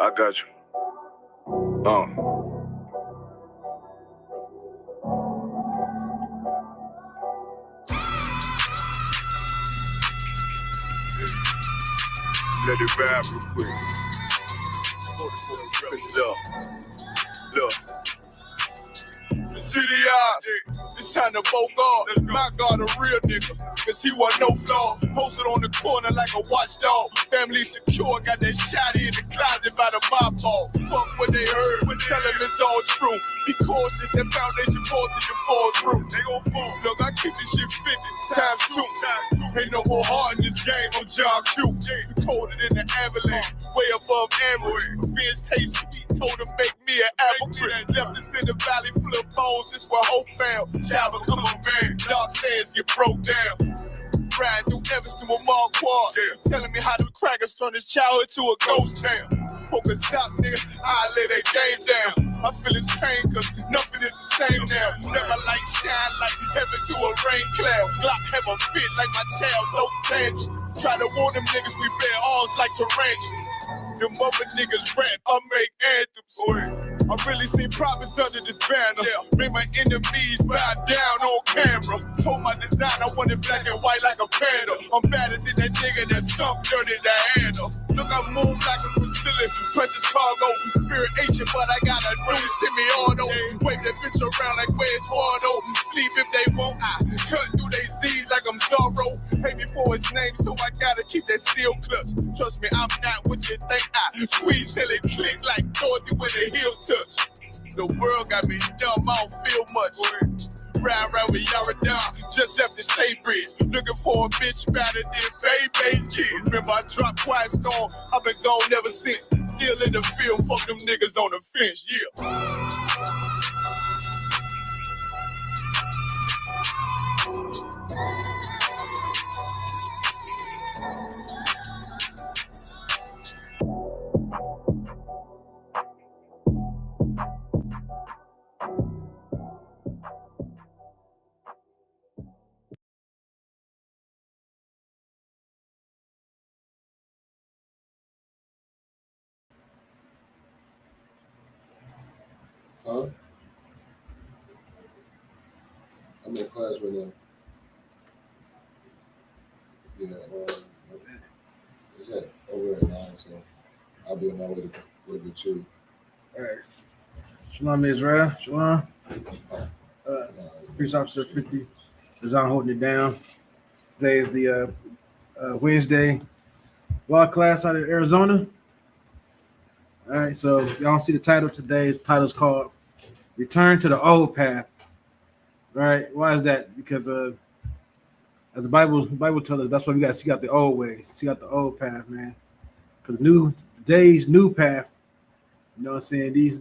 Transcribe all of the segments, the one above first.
I got you. Let it vibe real quick. Look. The city eyes, it's time to vote God. My God, a real nigga, cause he wasn't no flaw. Posted on the corner like a watchdog. Family secure, got that shotty in the closet by the mob ball. Fuck what they heard, tell them it's all true. Be cautious, that foundation falls till you fall through. They gon' fall. Look, I keep this shit 50 times 2. Ain't no more heart in this game, I'm John Q. Colder than the avalanche, way above average. Fierce taste sweet, told him make me an apple crisp. Left us in the valley full of bones, this where hope found. Java, come on, man, dark sands get broke down. Riding through Evanston with Mark Quad, telling me how them crackers turn his childhood to a ghost town. Focus out, nigga, I lay that game down. I feel his pain, cause nothing is the same now. Never light shine like heaven to a rain cloud. Glock have a fit like my child, no tangent. Try to warn them niggas, we bear arms like tarantulas. Them other niggas rap, I make anthems. I really seen profits under this banner. Make my enemies bow down on camera. Told my design I wanted black and white like a panda. I'm better than that nigga that sunk dirty to handle. Look, I move like a Brazilian, precious cargo, spirit ancient, but I got a new semi-auto. Wave that bitch around like where's Wardo. Sleep if they won't, I cut through they Z's like I'm Zorro. Pay me for his name, so I gotta keep that steel clutch. Trust me, I'm not what you think. I squeeze till it click like Dorothy when the heels touch. The world got me dumb, I don't feel much. Ride around with Yaradon, just left the state bridge. Looking for a bitch better than Baby's kid. Remember, I dropped Quiet Storm, I've been gone ever since. Still in the field, fuck them niggas on the fence, yeah. Huh? I'm in class right now. Yeah, it's over at 9, so I'll be on my way to get you. All right. Shalom, Israel. Shalom. Police Officer 50 is on holding it down. Today is the Wednesday law class out of Arizona. All right, so y'all see the title today. Title's called Return to the Old Path. All right, why is that? Because as the Bible tells us, that's why we got to seek out the old ways, seek out the old path, man. Because today's new path, you know what I'm saying? These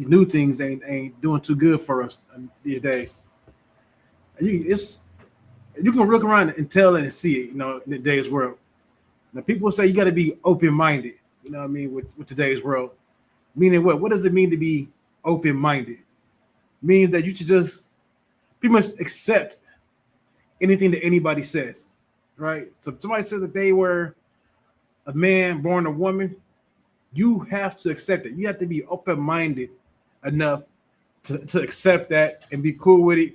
new things ain't doing too good for us these days. And you can look around and tell and see it, you know, in today's world. Now people say you got to be open-minded, you know what I mean, with today's world. Meaning what? What does it mean to be open-minded? Means that you should just pretty much accept anything that anybody says, right? So if somebody says that they were a man born a woman, you have to accept it. You have to be open-minded enough to accept that and be cool with it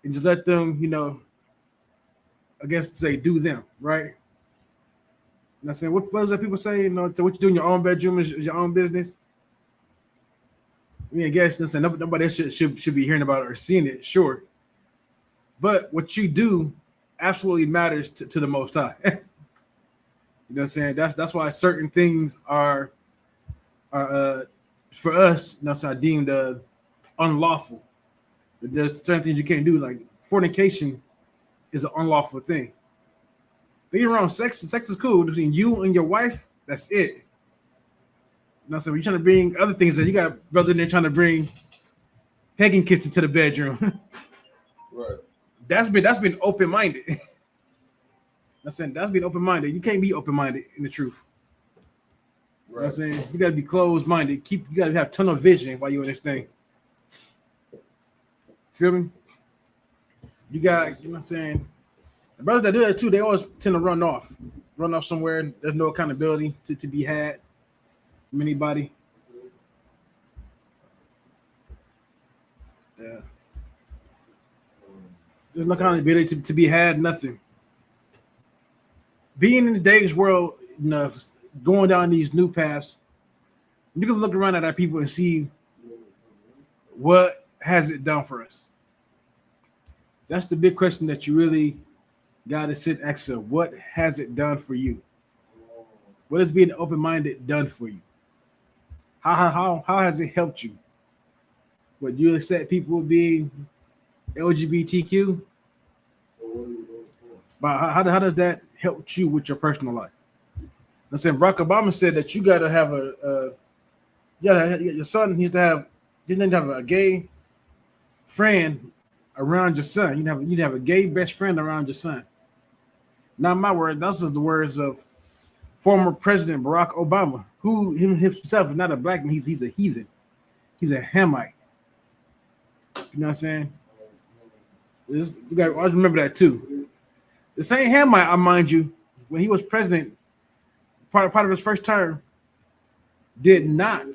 and just let them, you know, I guess say do them, right? You know what I'm saying? What does that people say? You know, so what you do in your own bedroom is your own business. I mean, I guess nobody else should be hearing about it or seeing it, sure. But what you do absolutely matters to the Most High. You know what I'm saying? That's why certain things are for us, you know, so deemed unlawful. There's certain things you can't do, like fornication is an unlawful thing. Being around sex is cool between you and your wife. That's it. You know what I'm saying? You're trying to bring other things that you got brother in there trying to bring pegging kits into the bedroom. Right. That's been open-minded. That's being open-minded. You can't be open-minded in the truth. Right. You know what I'm saying? You gotta be closed-minded. You gotta have tunnel vision while you're in this thing. Feel me? You know what I'm saying? The brothers that do that too, they always tend to run off somewhere. There's no accountability to be had. from anybody? Yeah. There's no accountability to be had, nothing. Being in today's world, going down these new paths, you can look around at our people and see what has it done for us. That's the big question that you really got to sit and ask yourself. What has it done for you? What has being open-minded done for you? How has it helped you? What you accept people being LGBTQ? But how does that help you with your personal life? I said Barack Obama said that you got to have your son needs to have a gay friend around your son. You need to have a gay best friend around your son. Not my word. Those are the words of former President Barack Obama, who himself is not a black man. He's a heathen. He's a Hamite. You know what I'm saying? You got to always remember that too. The same Hamite, I mind you, when he was president, part of his first term, did not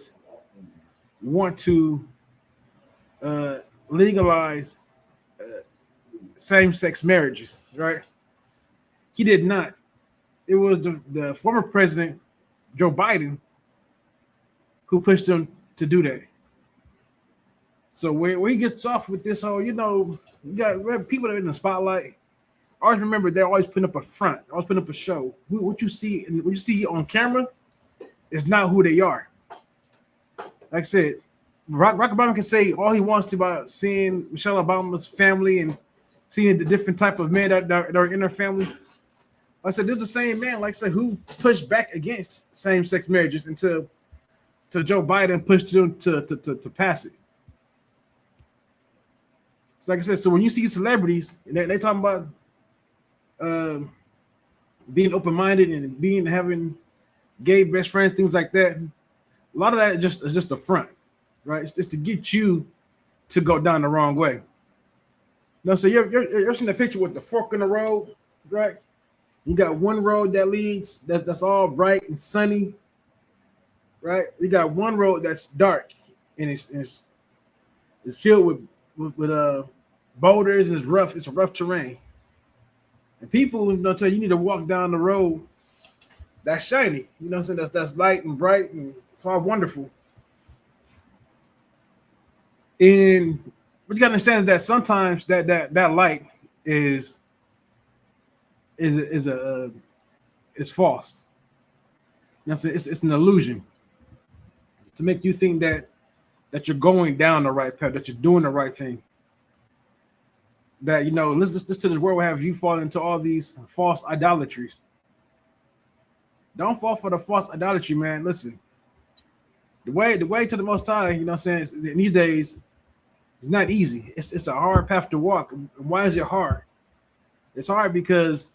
want to legalize same-sex marriages, right? He did not. It was the former president, Joe Biden, who pushed him to do that. So where he gets off with this whole, you got people that are in the spotlight. Always remember they're always putting up a front, always putting up a show. What you see on camera is not who they are. Like I said, Barack Obama can say all he wants to about seeing Michelle Obama's family and seeing the different type of men that are in her family. Like I said, there's the same man, like I said, who pushed back against same-sex marriages until Joe Biden pushed him to pass it. So like I said, so when you see celebrities and they talking about being open-minded and having gay best friends, things like that, a lot of that is just a front, right? It's just to get you to go down the wrong way. Now, so you're seeing a picture with the fork in the road, right? You got one road that leads that's all bright and sunny, right? You got one road that's dark and it's filled with boulders and it's rough. It's a rough terrain. And people tell you need to walk down the road that's shiny. You know what I'm saying? That's light and bright and it's all wonderful. And what you gotta understand is that sometimes that light is false. You know what I'm saying? It's an illusion to make you think that you're going down the right path, that you're doing the right thing. That let's to this world will have you fall into all these false idolatries. Don't fall for the false idolatry, man. Listen, the way to the Most High, you know what I'm saying, these days, it's not easy. It's a hard path to walk. Why is it hard? It's hard because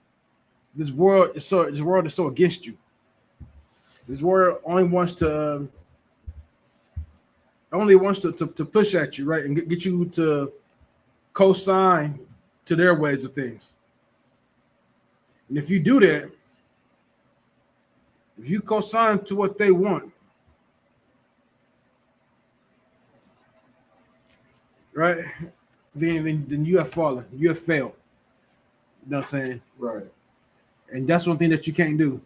this world is so against you. This world only wants to push at you, right, and get you to co-sign to their ways of things. And if you do that, if you co-sign to what they want, right, then you have fallen. You have failed. You know what I'm saying? Right. And that's one thing that you can't do.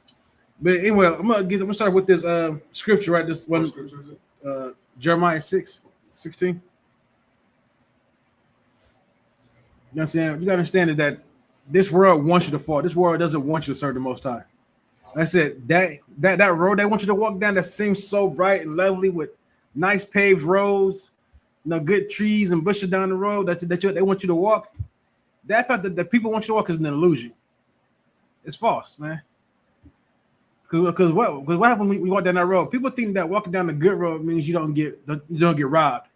But anyway, I'm gonna start with this scripture, right? This one, Jeremiah 6:16. You know what I'm saying? You gotta understand that this world wants you to fall. This world doesn't want you to serve the Most High. Like I said, that road they want you to walk down that seems so bright and lovely with nice paved roads, good trees and bushes down the road that they want you to walk. That path that people want you to walk is an illusion. It's false, man. Because what happens when you walk down that road? People think that walking down the good road means you don't get robbed.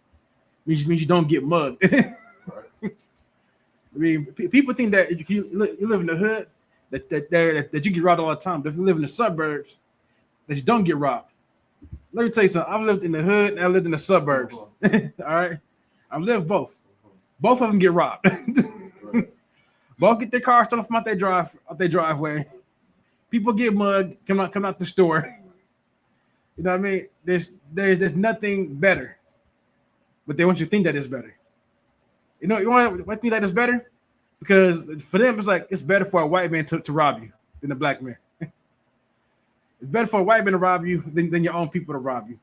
Means you don't get mugged. I mean, people think that if you live in the hood, that you get robbed all the time. But if you live in the suburbs, that you don't get robbed. Let me tell you something. I've lived in the hood and I lived in the suburbs. All right, I've lived both. Both of them get robbed. Both get their cars stolen from out their driveway. People get mugged, come out the store. You know what I mean? There's nothing better, but they want you to think that it's better. You want to think that is better because for them it's like it's better for a white man to rob you than a black man. It's better for a white man to rob you than your own people to rob you.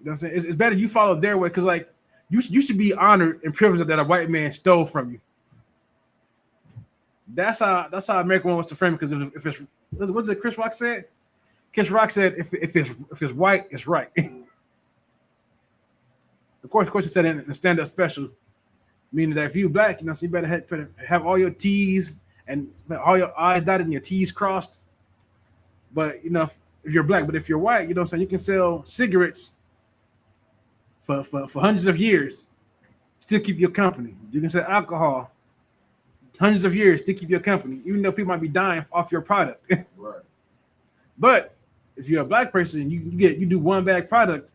You know what I'm saying? It's better you follow their way because like you should be honored and privileged that a white man stole from you. That's how America wants to frame it. Because if it's what did Chris Rock said? Chris Rock said if it's white, it's right. Of course, he said in the stand-up special, meaning that if you're black, you know, so you better have all your T's and all your I's dotted and your T's crossed. But you know, if you're black, but if you're white, you know what I'm saying, you can sell cigarettes for hundreds of years, still keep your company. You can sell alcohol hundreds of years, still keep your company, even though people might be dying off your product. Right. But if you're a black person, you do one bad product,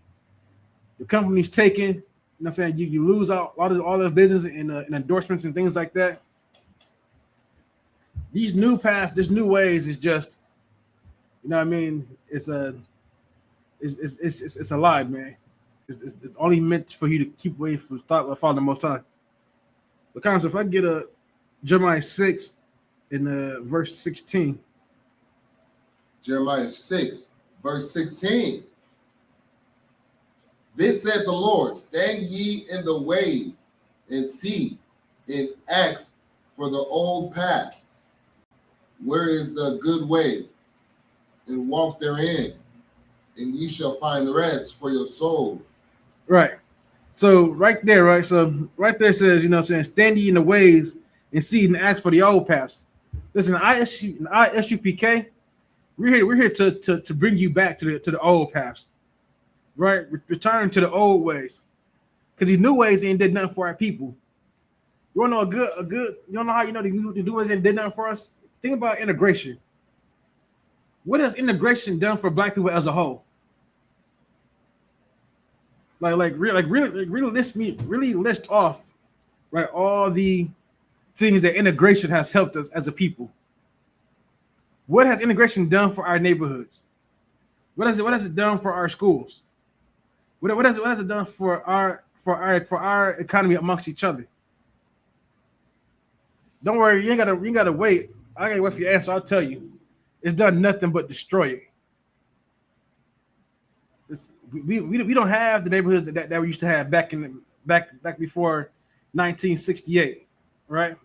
your company's taken. You know what I'm saying? You lose all the business and endorsements and things like that. These new paths, this new ways is just, you know what I mean? It's a lie, man. It's only meant for you to keep away from following the Most High. But kind of, if I get a Jeremiah 6 in verse 16. Jeremiah 6, verse 16. This said the Lord, stand ye in the ways and see and ask for the old paths. Where is the good way? And walk therein, and ye shall find rest for your souls. Right. So right there, right? So right there says, you know what I'm saying, stand ye in the ways and see and ask for the old paths. Listen, ISUPK, we're here to bring you back to the old paths. Right? Return to the old ways. Because these new ways ain't did nothing for our people. You wanna know a good, you don't know how you know the new ways ain't did nothing for us? Think about integration. What has integration done for black people as a whole? Really list off, right, all the things that integration has helped us as a people. What has integration done for our neighborhoods? What has it done for our schools? What has it done for our economy amongst each other? Don't worry, you ain't gotta wait. I gotta wait for your answer. I'll tell you. It's done nothing but destroy it. We don't have the neighborhoods that we used to have back before 1968, right?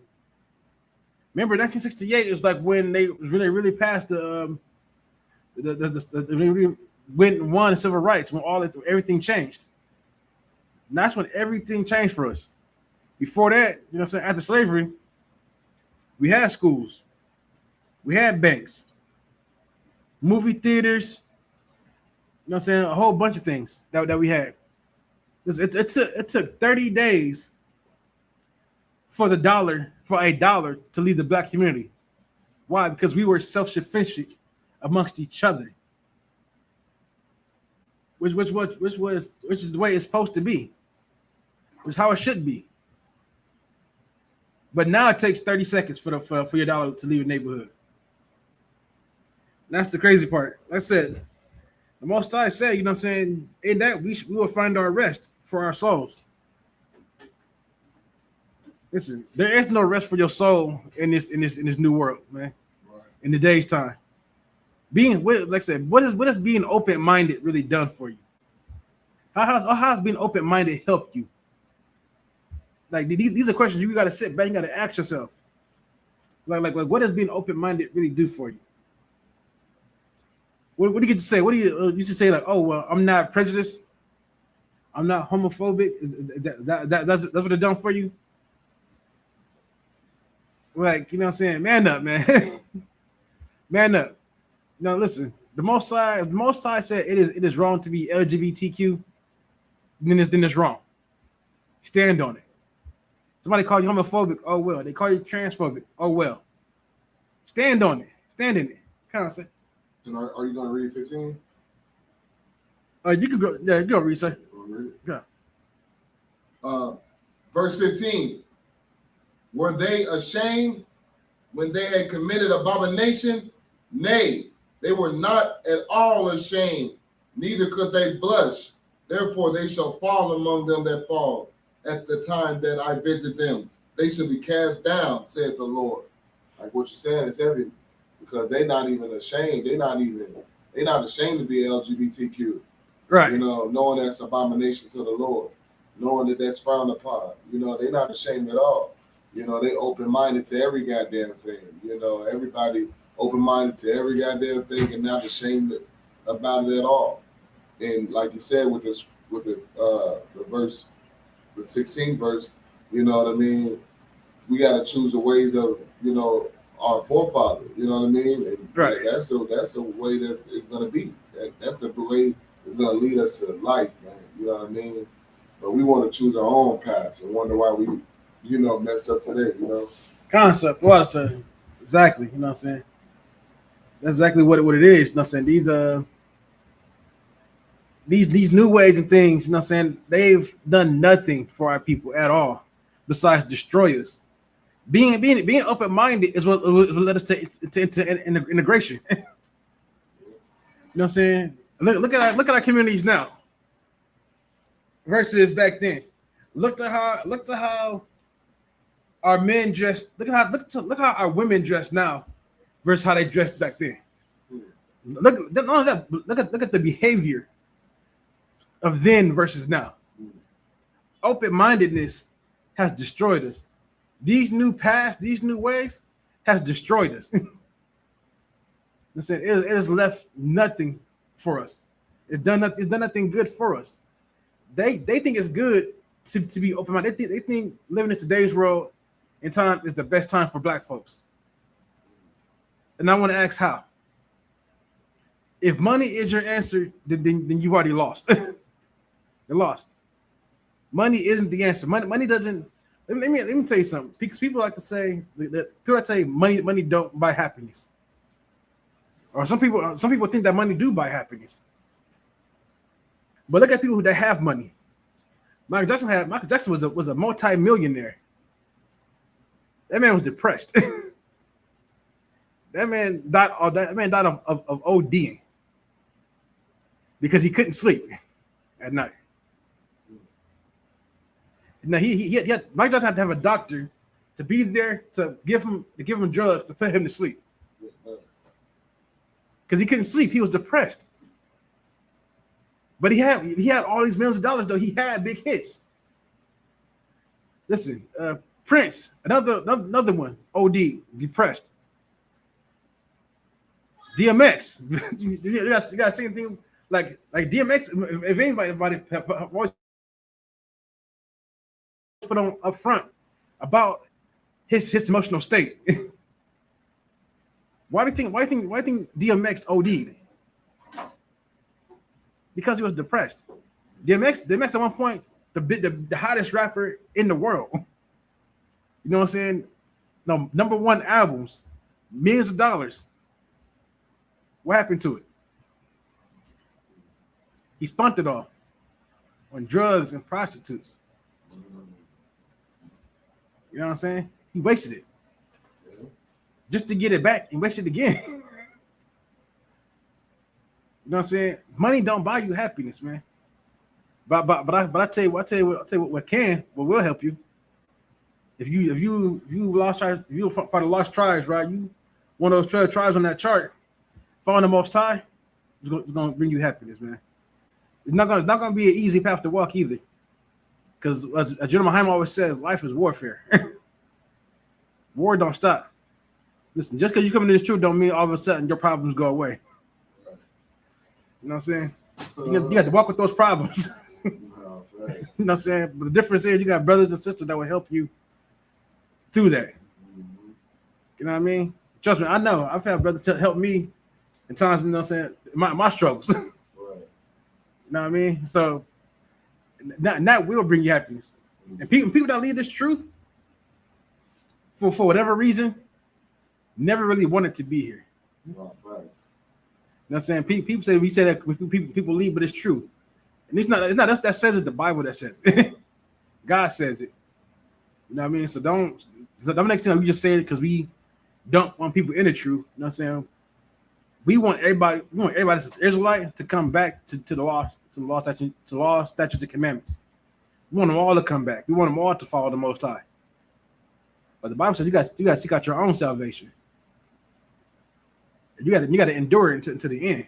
Remember 1968 is like when they really passed the went and won civil rights, when everything changed. And that's when everything changed for us. Before that, you know what I'm saying, after slavery, we had schools, we had banks, movie theaters, you know what I'm saying, a whole bunch of things that we had. It took 30 days for a dollar to leave the black community. Why? Because we were self-sufficient amongst each other. Which is the way it's supposed to be. Which is how it should be. But now it takes 30 seconds for your dollar to leave your neighborhood. That's the crazy part. Like I said, the Most High said, you know what I'm saying, in that we will find our rest for our souls. Listen, there is no rest for your soul in this new world, man. Right. In the day's time. Like I said, what has being open-minded really done for you? How has being open-minded helped you? Like these are questions you got to sit back and got to ask yourself. Like what does being open-minded really do for you? What do you get to say? What do you should say? Like, oh well, I'm not prejudiced. I'm not homophobic. That's what it's done for you. Like, you know what I'm saying? Man up, man. Man up. No, listen. The Most High said it is wrong to be LGBTQ. Then it's wrong. Stand on it. Somebody call you homophobic. Oh well. They call you transphobic. Oh well. Stand on it. Stand in it. Kind of say. And are you going to read 15? You can go. Yeah, go read, sir. Yeah. Verse 15. Were they ashamed when they had committed abomination? Nay, They were not at all ashamed, neither could they blush. Therefore they shall fall among them that fall at the time that I visit them. They shall be cast down, said the Lord. Like what you're saying is heavy because they're not even ashamed. They're not ashamed to be LGBTQ. Right. You know, knowing that's abomination to the Lord, knowing that that's frowned upon. You know, they're not ashamed at all. You know, they open-minded to every goddamn thing. You know, everybody open-minded to every goddamn thing and not ashamed about it at all. And like you said with the verse, the 16th verse, you know what I mean? We got to choose the ways of, you know, our forefather. You know what I mean? And right. That's the way that it's gonna be. That's the way it's gonna lead us to life, man. You know what I mean? But we want to choose our own path and wonder why we, you know, mess up today. You know. Concept. What I say? Exactly. You know what I'm saying? That's exactly what it is. You know what I'm saying? These new ways and things, you know what I'm saying, they've done nothing for our people at all besides destroy us. Being open-minded is what led us to integration. You know what I'm saying? Look at our communities now versus back then. Look at how our men dress. Look how our women dress now versus how they dressed back then. Look at the behavior of then versus now. Open-mindedness has destroyed us. These new paths, these new ways has destroyed us. Listen, it has left nothing for us. It's done nothing good for us. They think it's good to be open-minded. They think living in today's world and time is the best time for Black folks. And I want to ask how. If money is your answer, then you've already lost. You're lost. Money isn't the answer. Money doesn't. Let me tell you something. Because people like to say money don't buy happiness. Or some people think that money do buy happiness. But look at people that have money. Michael Jackson was a multi-millionaire. That man was depressed. That man died of ODing because he couldn't sleep at night. Now Mike Jackson had to have a doctor to be there to give him drugs to put him to sleep because he couldn't sleep. He was depressed. But he had all these millions of dollars though. He had big hits. Listen, Prince, another one, OD, depressed. DMX, you got see anything like DMX? If anybody always put on up front about his emotional state. Why do you think DMX OD'd? Because he was depressed. DMX at one point the hottest rapper in the world. You know what I'm saying? No, number one albums, millions of dollars. What happened to it? He spent it all on drugs and prostitutes. You know what I'm saying? He wasted it. Just to get it back and waste it again. You know what I'm saying? Money don't buy you happiness, man. But I tell you what will help you. If you lost tribes, if you're part of lost tribes, right? You one of those 12 tribes on that chart, following the Most High, it's gonna bring you happiness, man. It's not gonna be an easy path to walk either. Because as General Haim always says, life is warfare. War don't stop. Listen, just because you come into this truth don't mean all of a sudden your problems go away. You know what I'm saying? You got to walk with those problems. You know what I'm saying? But the difference is you got brothers and sisters that will help you through that. You know what I mean? Trust me, I know. I've had brothers to help me in times, you know what I'm saying, my struggles. Right. You know what I mean? So that will bring you happiness. And people that leave this truth for whatever reason never really wanted to be here. Right. You know what I'm saying? People say that people leave, but it's true. And it's not that says it, the Bible that says it. God says it. You know what I mean? So that makes sense. We just say it because we don't want people in the truth. You know what I'm saying? we want everybody that's Israelite to come back to the law, statutes, and commandments. We want them all to come back. We want them all to follow the Most High. But the Bible says you got to seek out your own salvation. You got to endure it to the end.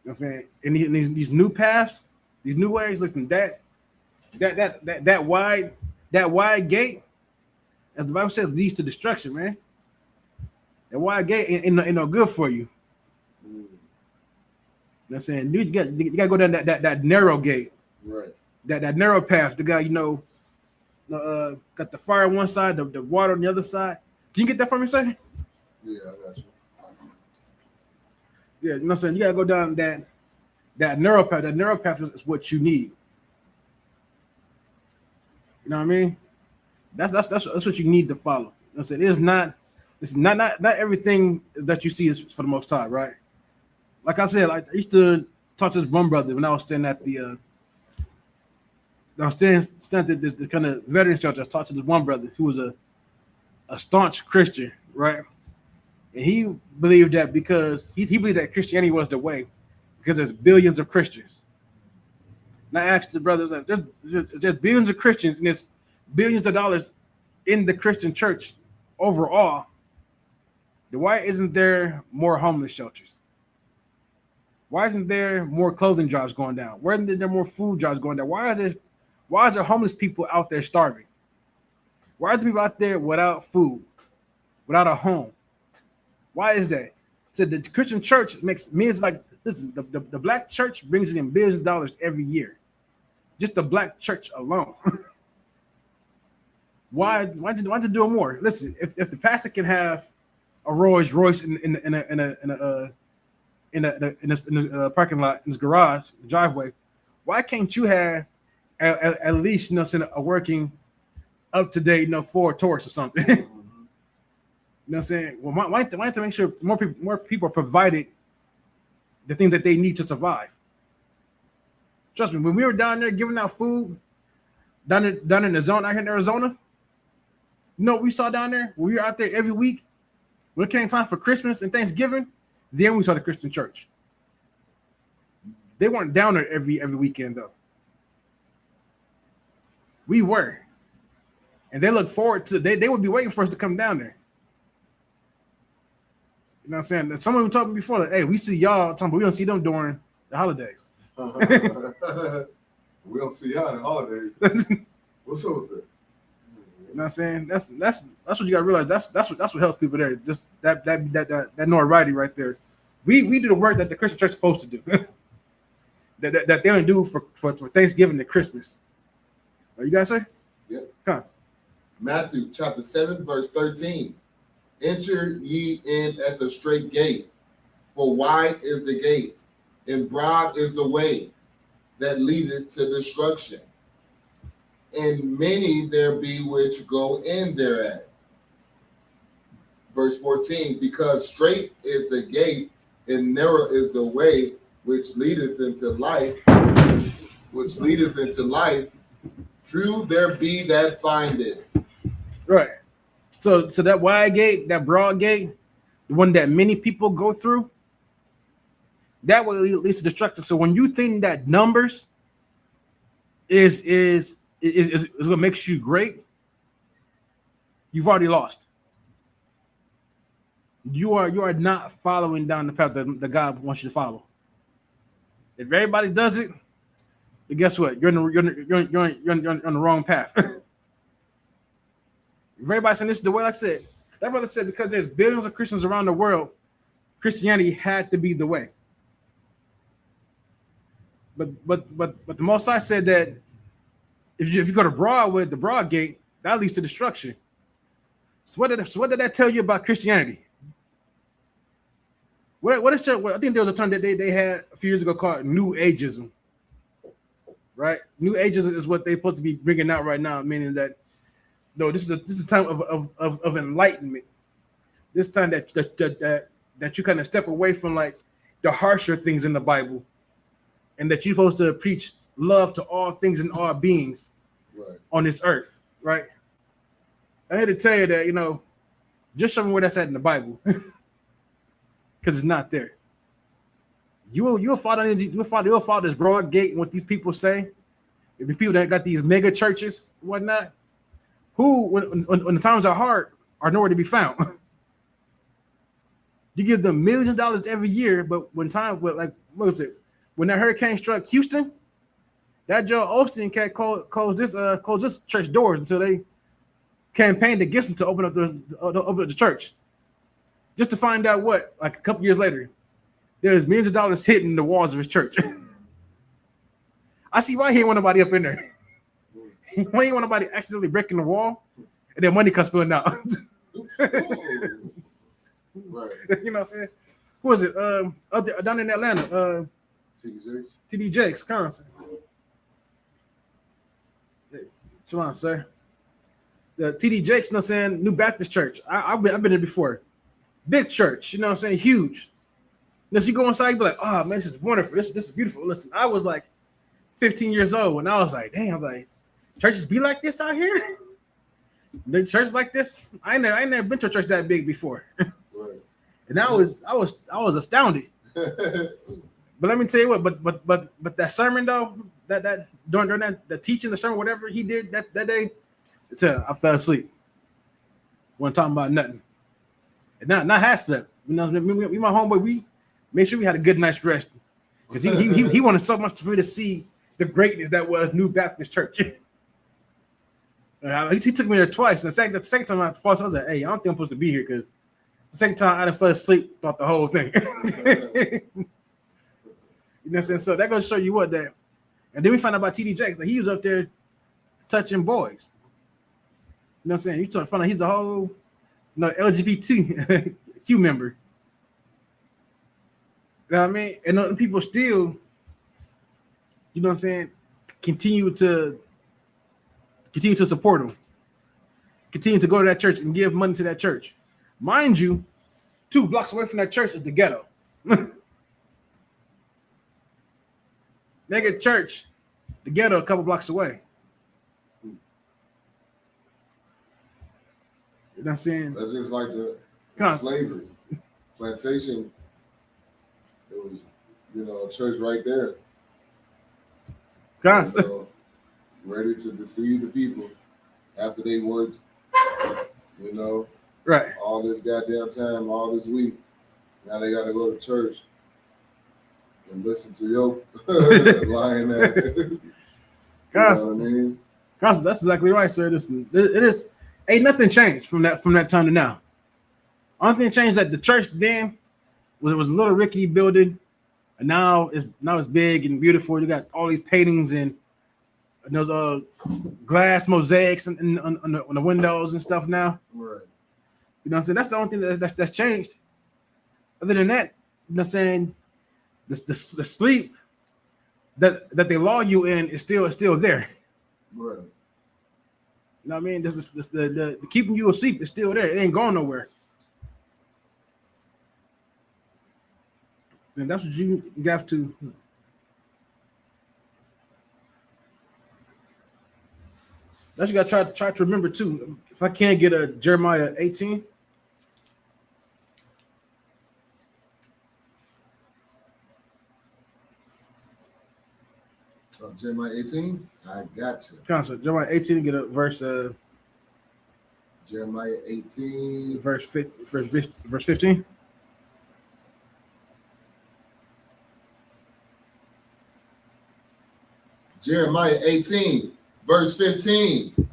You know what I'm saying? And these new paths, these new ways, listen, that wide gate, as the Bible says, leads to destruction, man. That wide gate ain't no good for you. You know what I'm saying? You got to go down that narrow gate. Right. That narrow path. The guy, got the fire on one side, the water on the other side. Can you get that from me, sir? Yeah, I got you. Yeah, you know what I'm saying? You got to go down that narrow path. That narrow path is what you need. You know what I mean? That's what you need to follow. You know what I'm saying? It's not everything that you see is for the Most High, right? Like I said, I used to talk to this one brother when I was staying at the this kind of veteran shelter. I talked to this one brother who was a staunch Christian, right? And he believed that because he believed that Christianity was the way, because there's billions of Christians. And I asked the brother, like, there's billions of Christians and there's billions of dollars in the Christian church overall. Then why isn't there more homeless shelters? Why isn't there more clothing jobs going down? Why isn't there more food jobs going down? Why is there homeless people out there starving? Why are there people out there without food, without a home? Why is that? So the Christian church makes millions. Like, listen, the black church brings in billions of dollars every year. Just the black church alone. Why to do more? Listen, if the pastor can have a Rolls Royce in a parking lot, in his garage, the driveway, why can't you have at least a working, up to date Ford Taurus or something? You know what I'm saying? Well, why have to make sure more people are provided the things that they need to survive? Trust me, when we were down there giving out food, down in the zone out here in Arizona, we saw down there when we were out there every week. When it came time for Christmas and Thanksgiving, then we saw the Christian church. They weren't down there every weekend though. We were, and they look forward to. They would be waiting for us to come down there. You know what I'm saying? Someone was talking before, like, hey, we see y'all, but we don't see them during the holidays. We don't see y'all in the holidays. What's up with that? You know what I'm saying? That's what you gotta realize. That's what helps people there. Just that notoriety right there. We do the work that the Christian church is supposed to do. that they don't do for Thanksgiving and Christmas. What you guys say? Yep. Come on. Matthew chapter 7, verse 13. Enter ye in at the straight gate, for wide is the gate, and broad is the way that leadeth to destruction, and many there be which go in thereat. Verse 14, because straight is the gate, and narrow is the way which leadeth into life, few there be that find it. Right. So that wide gate, that broad gate, the one that many people go through, that will lead to destruction. So when you think that numbers is what makes you great, you've already lost. You are not following down the path that God wants you to follow. If everybody does it, then guess what? You're on the wrong path. If everybody's saying this is the way, like I said, that brother said because there's billions of Christians around the world, Christianity had to be the way. But the Most High said that if you go to Broadway, the broad gate, that leads to destruction. So what did that tell you about Christianity? What is I think there was a term that they had a few years ago called New Ageism. Right? New Ageism is what they're supposed to be bringing out right now, meaning that no, this is a time of enlightenment. This time that you kind of step away from like the harsher things in the Bible, and that you're supposed to preach love to all things and all beings on this earth, right? I had to tell you that, just show me where that's at in the Bible. because it's not there. You'll follow this broad gate and what these people say. If the people that got these mega churches and whatnot, who when the times are hard are nowhere to be found. You give them millions of dollars every year, but when what was it? When that hurricane struck Houston, that Joe Osteen cat closed this church doors until they campaigned against him to open up the church. Just to find out what, like a couple years later, there's millions of dollars hitting the walls of his church. I see why he ain't want nobody up in there. Why he ain't want nobody accidentally breaking the wall, and then money comes spilling out. Right. You know what I'm saying? Who was it? Down in Atlanta, TD Jakes, Wisconsin. Shalom, sir. The TD Jakes, you know what I'm saying? New Baptist Church. I've been there before. Big church, you know what I'm saying? Huge. And as you go inside, you be like, oh man, this is wonderful. This is beautiful. Listen, I was like 15 years old when I was like, damn, I was like, churches be like this out here? The church like this? I ain't never been to a church that big before. Right. And I was astounded. But let me tell you what, but that sermon though, that during that the teaching, the sermon, whatever he did that day, I fell asleep. Wasn't talking about nothing. And not half step. You know, we my homeboy, we made sure we had a good night's rest. Because he wanted so much for me to see the greatness that was New Baptist Church. He took me there twice. And the second time I was like, hey, I don't think I'm supposed to be here because the second time I didn't fell asleep throughout the whole thing. You know what I'm saying? So that goes to show you what that. And then we found out about TD Jakes that he was up there touching boys. You know what I'm saying? You trying to find out he's a whole LGBTQ member. You know what I mean? And other people still, you know what I'm saying, continue to support him. Continue to go to that church and give money to that church. Mind you, 2 blocks away from that church is the ghetto. Mega church, the ghetto a couple blocks away. You know what I'm saying? That's just like the slavery. Plantation, it was, a church right there. Ready to deceive the people after they worked, right, all this goddamn time, all this week. Now they got to go to church and listen to your lying ass. You know what I mean? That's exactly right, sir. It is ain't nothing changed from that time to now. Only thing changed that the church then was a little rickety building, and now it's big and beautiful. You got all these paintings and those glass mosaics on the windows and stuff now. Right. You know what I'm saying? That's the only thing that's changed. Other than that, you know what I'm saying? The sleep that they lull you in is still there. Right. You know what I mean? The keeping you asleep is still there. It ain't going nowhere. And that's what you have to. That's what you got to try to remember too. If I can't get a Jeremiah 18. Jeremiah 18? I got you. Concept. Jeremiah 18, get a verse. Jeremiah 18. Verse 15. Jeremiah 18, verse 15.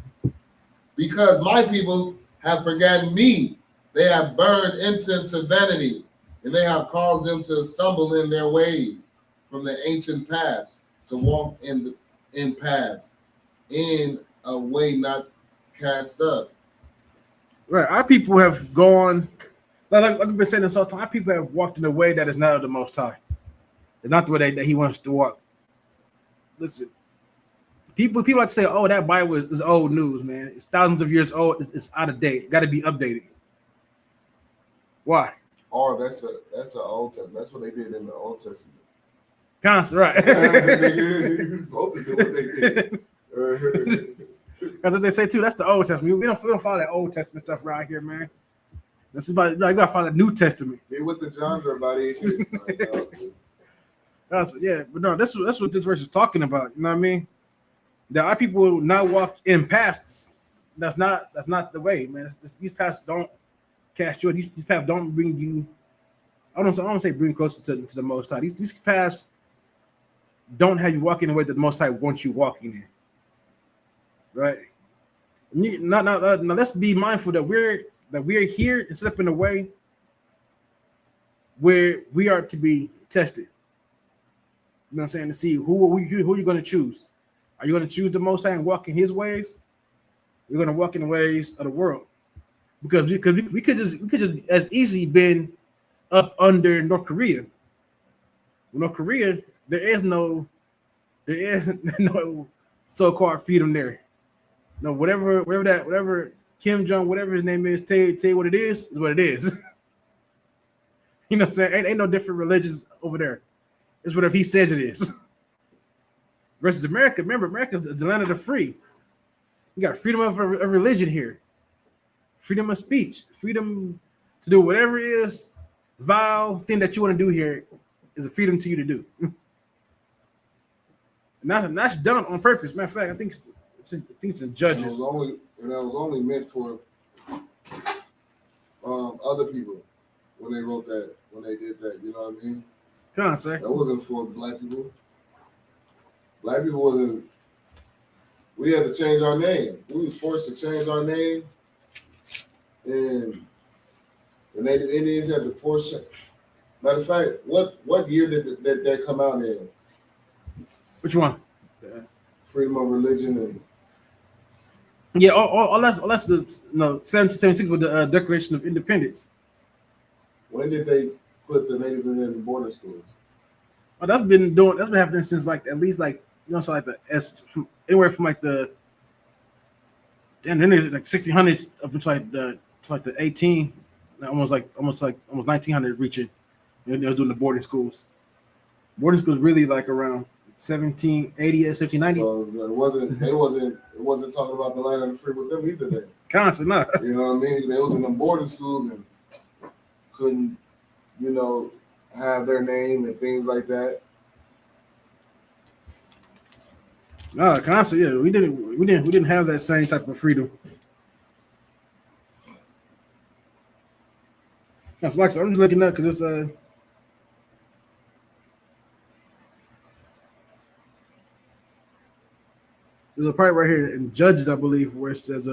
Because my people have forgotten me, they have burned incense to vanity, and they have caused them to stumble in their ways from the ancient paths, to walk in paths, in a way not cast up. Right. Our people have gone, like I've been saying this all the time, our people have walked in a way that is not of the Most High. It's not the way that he wants to walk. Listen, people like to say, oh, that Bible is old news, man. It's thousands of years old. It's out of date. It got to be updated. Why? Or that's the Old Testament. That's what they did in the Old Testament. Constant, right? Both of them, what they did. That's what they say too. That's the Old Testament. We don't follow that Old Testament stuff right here, man. This is about like, you gotta find the New Testament. Be with the genre, buddy. Yeah, but no, that's what this verse is talking about. You know what I mean? There are people who now walk in paths. That's not the way, man. These paths don't cast you. These paths don't bring you. I don't say bring closer to the Most High. These paths don't have you walking the way that the Most High wants you walking in. Right? Now, let's be mindful that we're here and set up in a way where we are to be tested. You know what I'm saying? To see who you're going to choose. Are you going to choose the Most High and walk in His ways? You're going to walk in the ways of the world, because we could just as easily been up under North Korea. North Korea, there is no so-called freedom there. No, whatever Kim Jong, whatever his name is, tell you what it is what it is. You know what I'm saying? Ain't no different religions over there. It's whatever he says it is. Versus America. Remember, America is the land of the free. You got freedom of religion here, freedom of speech, freedom to do whatever it is, vile thing that you want to do here is a freedom to you to do. And that's done on purpose. Matter of fact, I think it's in Judges. That was only meant for other people when they wrote that, when they did that. You know what I mean? Come on, sir. That wasn't for black people. Black people wasn't. We had to change our name. We was forced to change our name, and the Native Indians had to force. Matter of fact, what year did that come out in? Which one? Freedom of religion and. Yeah, all that's the 1776 with the Declaration of Independence. When did they put the Native Indian in boarding schools? Oh, that's been happening since like at least like so like anywhere from like the then there's like 1600s up to like the 18 almost 1900 reaching. They were doing the boarding schools. Boarding schools really like around 1780 or 1790. So it wasn't talking about the land of the free with them either then. Constant, no. You know what I mean? They was in them boarding schools and couldn't, have their name and things like that. No, constant, yeah. We didn't have that same type of freedom. That's like I'm just looking up because it's there's a part right here in Judges, I believe, where it says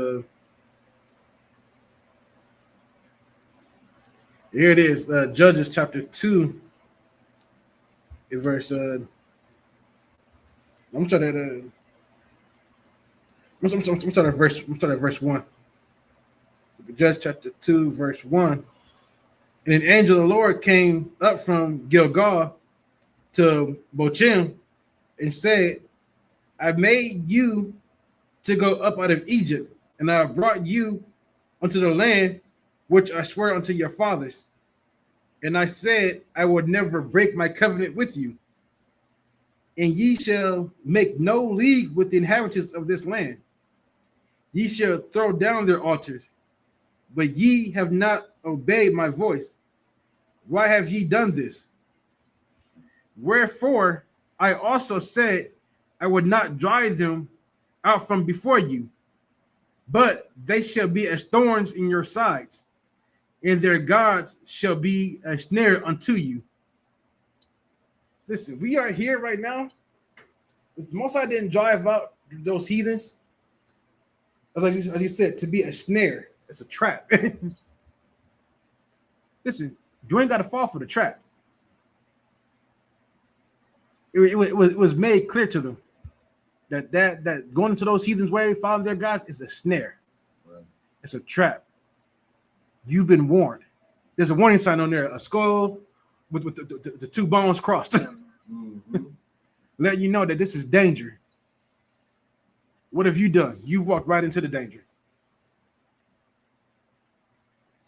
here it is, Judges chapter 2, in verse I'm trying to verse 1. Judges chapter 2, verse 1. And an angel of the Lord came up from Gilgal to Bochim and said, I made you to go up out of Egypt, and I have brought you unto the land which I swear unto your fathers. And I said, I will never break my covenant with you. And ye shall make no league with the inhabitants of this land. Ye shall throw down their altars, but ye have not obeyed my voice. Why have ye done this? Wherefore I also said, I would not drive them out from before you, but they shall be as thorns in your sides, and their gods shall be a snare unto you. Listen, we are here right now. The Most High didn't drive out those heathens, as you said, to be a snare. It's a trap. Listen, you ain't got to fall for the trap. It was made clear to them that going into those heathens' way, following their gods, is a snare. Right. It's a trap. You've been warned. There's a warning sign on there, a skull with the two bones crossed. Mm-hmm. Let you know that this is danger. What have you done? You've walked right into the danger.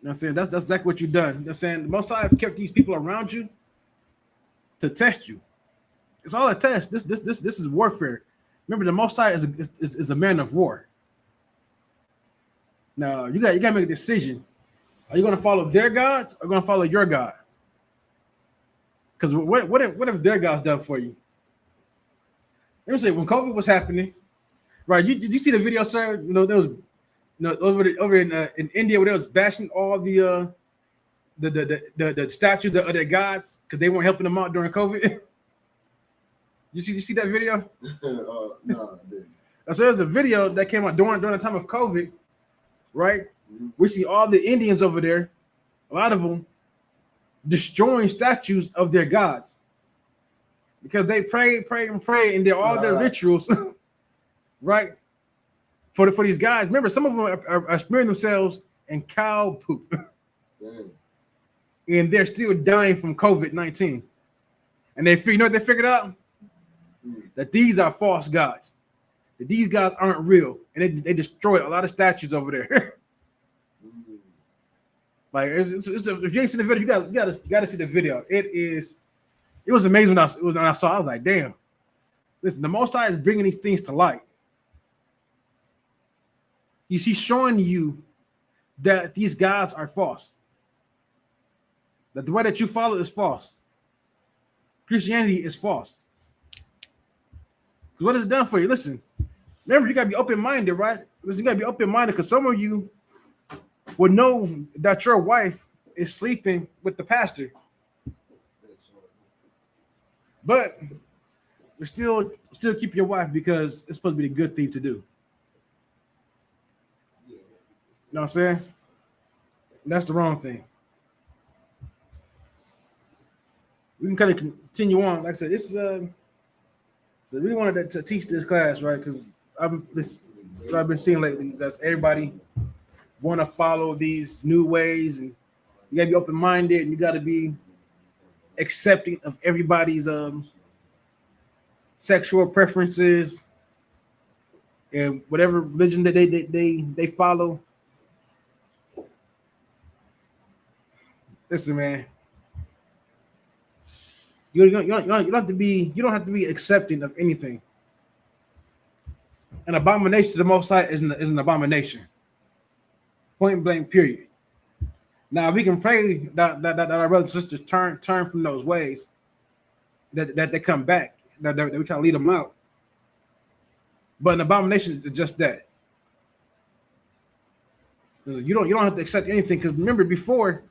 You know what I'm saying? That's exactly what you've done. You know what I'm saying? The Most High have kept these people around you to test you. It's all a test. This is warfare. Remember, the Most High is a man of war. Now you got to make a decision. Are you going to follow their gods or going to follow your God? Because what have their gods done for you? Let me say, when COVID was happening, right? Did you see the video, sir? You know, there was over in India where they was bashing all the statues of their gods because they weren't helping them out during COVID. You see that video? No, I didn't. So there's a video that came out during the time of COVID, right? Mm-hmm. We see all the Indians over there, a lot of them, destroying statues of their gods because they pray, and they're all their rituals, right? For these guys, remember, some of them are smearing themselves in cow poop, Dang. and they're still dying from COVID-19. And you know what they figured out? That these are false gods. That these guys aren't real, and they destroyed a lot of statues over there. Like, if you ain't seen the video, you gotta see the video. It was amazing when I saw. I was like, damn. Listen, the Most High is bringing these things to light. He's showing you that these gods are false. That the way that you follow is false. Christianity is false. What has it done for you? Listen, remember, you gotta be open-minded, right? Listen, you gotta be open-minded because some of you will know that your wife is sleeping with the pastor, but we still keep your wife because it's supposed to be a good thing to do. You know what I'm saying? That's the wrong thing. We can kind of continue on. Like I said, this is so we wanted to teach this class, right? Because what I've been seeing lately is that everybody want to follow these new ways, and you got to be open-minded, and you got to be accepting of everybody's sexual preferences and whatever religion that they follow. Listen, man, you don't have to be accepting of anything. An abomination to the Most High is an abomination. Point blank, period. Now we can pray that our brothers and sisters turn from those ways, that they come back, that we try to lead them out. But an abomination is just that. You don't have to accept anything, because remember, before,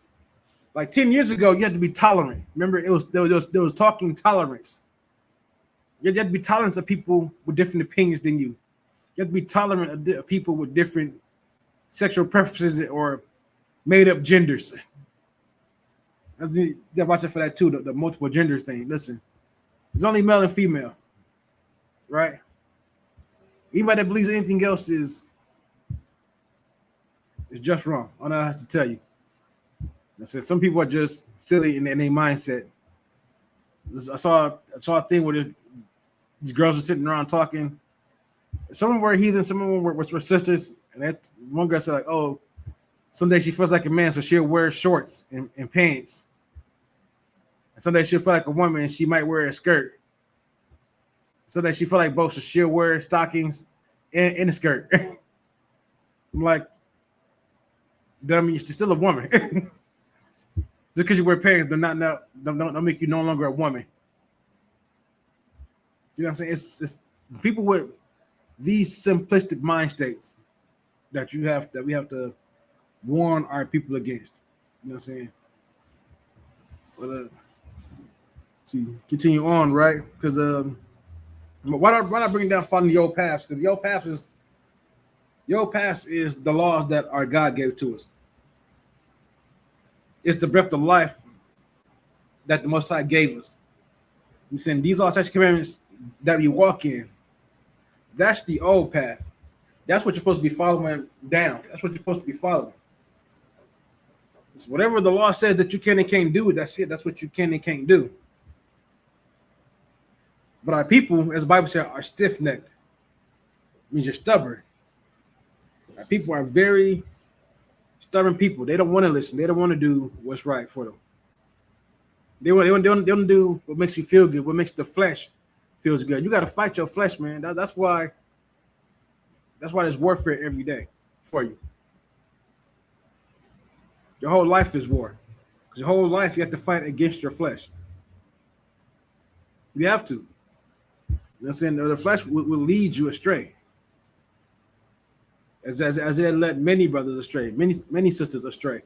like 10 years ago, you had to be tolerant. Remember, there was talking tolerance. You had to be tolerant of people with different opinions than you. You have to be tolerant of people with different sexual preferences or made up genders. You gotta watch out for that too, the multiple genders thing. Listen, it's only male and female, right? Anybody that believes anything else is just wrong. I don't know how to tell you. I said some people are just silly in their mindset. I saw a thing where these girls were sitting around talking. Some of them were heathen, some of them were sisters. And that one girl said, like, oh, someday she feels like a man, so she'll wear shorts and pants. And someday she'll feel like a woman, and she might wear a skirt. Someday she feel like both, so she'll wear stockings and a skirt. I'm like, dummy, you're still a woman. Just because you wear pants, don't make you no longer a woman. You know what I'm saying? It's people with these simplistic mind states that we have to warn our people against. You know what I'm saying? But to continue on, right? Because why not bring down following the old paths? Because the old path is the laws that our God gave to us. It's the breath of life that the Most High gave us. He's saying these are such commandments that we walk in. That's the old path. That's what you're supposed to be following down. That's what you're supposed to be following. It's whatever the law says that you can and can't do, that's it. That's what you can and can't do. But our people, as the Bible says, are stiff-necked. It means you're stubborn. Our people are very stubborn people. They don't want to listen. They don't want to do what's right for them. They want to do what makes you feel good, what makes the flesh feels good. You got to fight your flesh, man. That's why there's warfare every day for you. Your whole life is war. Because your whole life you have to fight against your flesh. You have to. You know what I'm saying? The flesh will lead you astray. As it led many brothers astray, many sisters astray.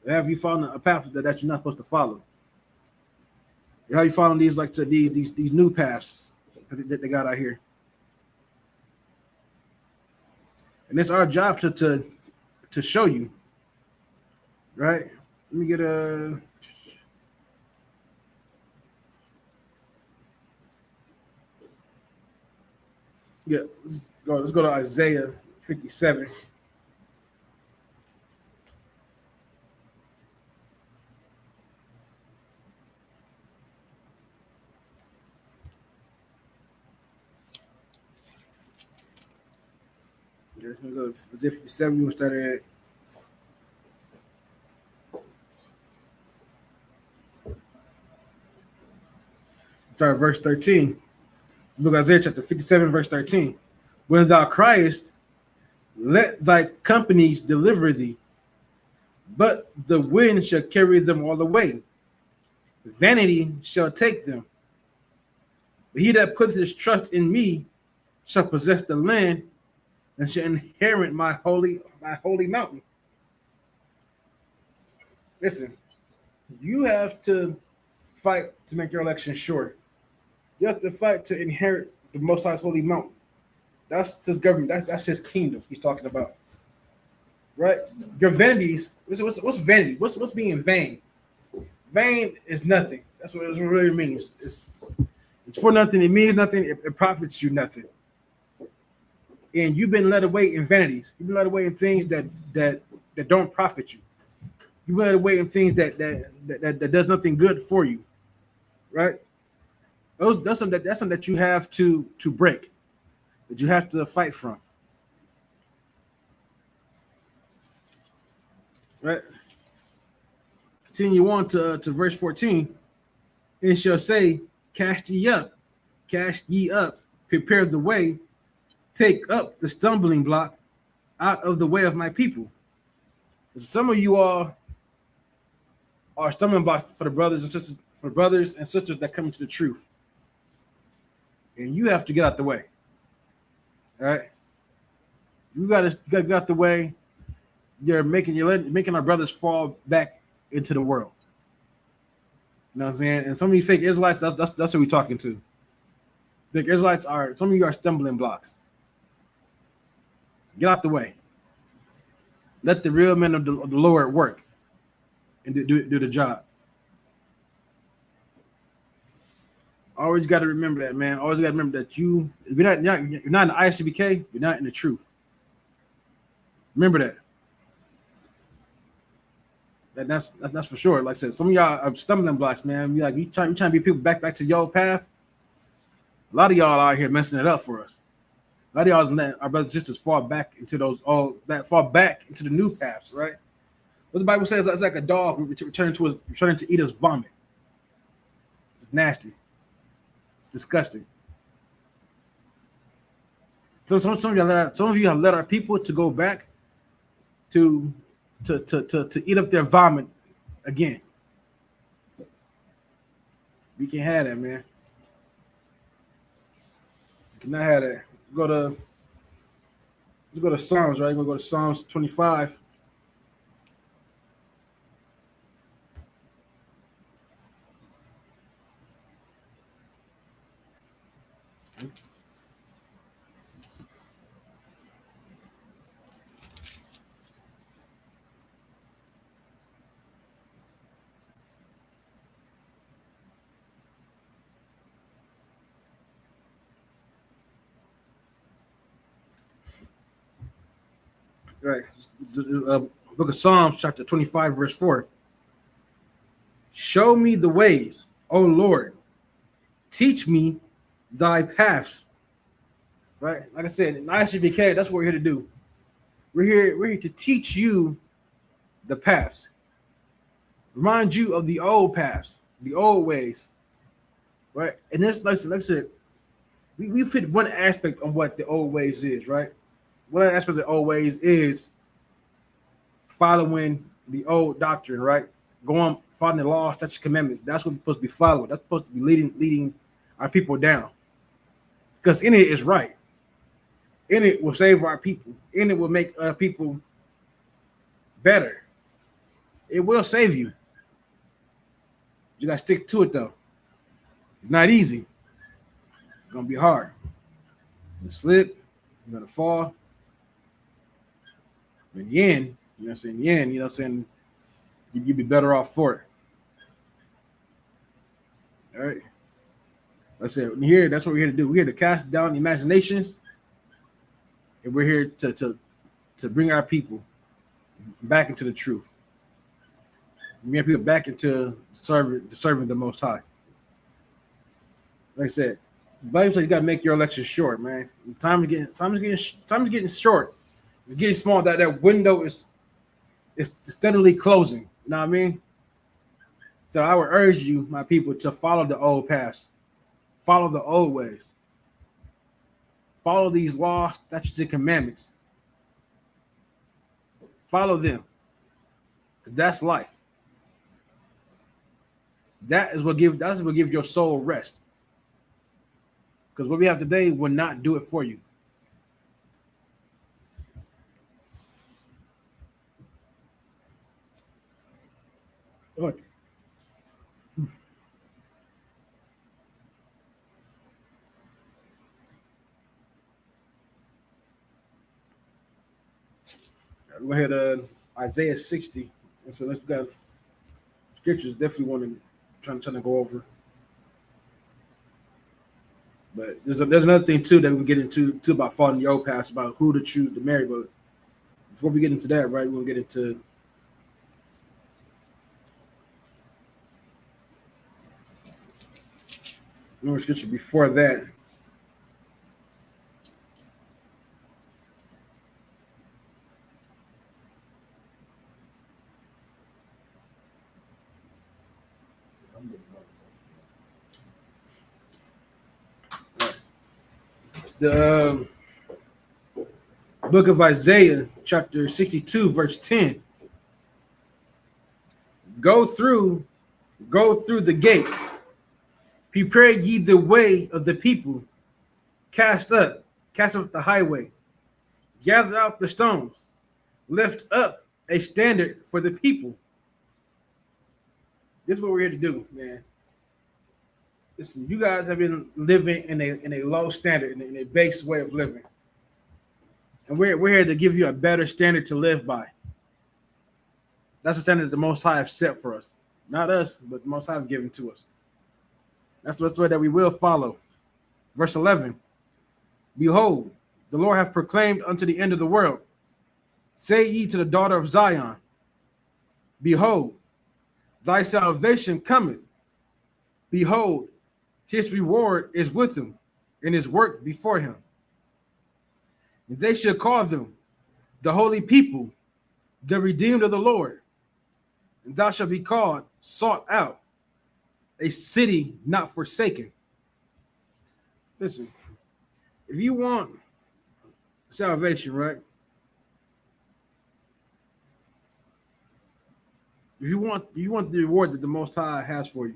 Have you followed a path that you're not supposed to follow? How you following these these new paths that they got out here? And it's our job to show you, right? Let me get a. Yeah, let's go to Isaiah 57. Yeah, let's go to Isaiah 57. We'll start at verse 13. Look at Isaiah chapter 57, verse 13. When thou criest, let thy companies deliver thee, but the wind shall carry them all away. Vanity shall take them. But he that putteth his trust in me shall possess the land and shall inherit my holy mountain. Listen, you have to fight to make your election sure. You have to fight to inherit the Most High's holy mountain. That's his government. That's his kingdom he's talking about. Right? Your vanities, what's vanity? What's being vain? Vain is nothing. That's what it really means. It's for nothing. It means nothing. It profits you nothing. And you've been led away in vanities. You've been led away in things that don't profit you. You've been led away in things that does nothing good for you. Right? That's something that you have to break, that you have to fight from. Right? Continue on to verse 14. It shall say, cast ye up, prepare the way, take up the stumbling block out of the way of my people. Some of you all are stumbling blocks for the brothers and sisters that come into the truth. And you have to get out the way. All right? You gotta get out the way. You're making our brothers fall back into the world. You know what I'm saying? And some of you fake Israelites, that's who we're talking to. Fake Israelites some of you are stumbling blocks. Get out the way. Let the real men of the Lord work and do the job. Always got to remember that, man. Always got to remember that you're not in the ISUPK, you're not in the truth. Remember that. That's for sure. Like I said, some of y'all are stumbling blocks, man. You trying to be people back to your path. A lot of y'all out here messing it up for us. A lot of y'all is letting our brothers and sisters fall back into the new paths, right? What the Bible says, it's like a dog returning to eat his vomit. It's nasty. It's disgusting. So some of you have let our people to go back to eat up their vomit again. We can't have that, man. We cannot have that. Let's go to Psalms, right? We're going to go to Psalms 25. Right. Book of Psalms, chapter 25, verse 4. Show me the ways, O Lord. Teach me thy paths. Right? Like I said, in ISUPK, that's what we're here to do. We're here to teach you the paths. Remind you of the old paths, the old ways. Right? And this, like I said, we fit one aspect of what the old ways is, right? One aspect of the old ways is following the old doctrine, right? Going following the law, statutes, commandments. That's what we're supposed to be following. That's supposed to be leading our people down. Because in it is right. In it will save our people. In it will make people better. It will save you. You gotta stick to it though. It's not easy. It's gonna be hard. You're gonna slip, you're gonna fall. In the end, you know what I'm saying? In the end, you know what I'm saying, you'd be better off for it. All right. That's it. Here, that's what we're here to do. We're here to cast down the imaginations, and we're here to bring our people back into the truth. Bring people back into serving the Most High. Like I said, the Bible says you gotta make your election short, man. Time is getting short. It's getting small. That window is steadily closing. You know what I mean? So I would urge you, my people, to follow the old paths, follow the old ways, follow these laws, statutes, and commandments. Follow them, because that's life. That's what gives your soul rest. Because what we have today will not do it for you. Look. Go ahead, Isaiah 60. And so let's got scriptures definitely want to trying to go over. But there's another thing too that we can get into too about following the old paths, about who to choose to marry. But before we get into that, right, we'll get into more scripture before that. The book of Isaiah, chapter 62, verse 10. Go through the gates. Prepare ye the way of the people. Cast up the highway. Gather out the stones. Lift up a standard for the people. This is what we're here to do, man. Listen, you guys have been living in a low standard, in a base way of living. And we're here to give you a better standard to live by. That's the standard that the Most High have set for us. Not us, but the Most High have given to us. That's the way that we will follow. Verse 11. Behold, the Lord hath proclaimed unto the end of the world. Say ye to the daughter of Zion, behold, thy salvation cometh. Behold, his reward is with him, and his work before him. And they shall call them the holy people, the redeemed of the Lord. And thou shalt be called sought out, a city not forsaken. Listen, if you want salvation, right? If you want the reward that the Most High has for you,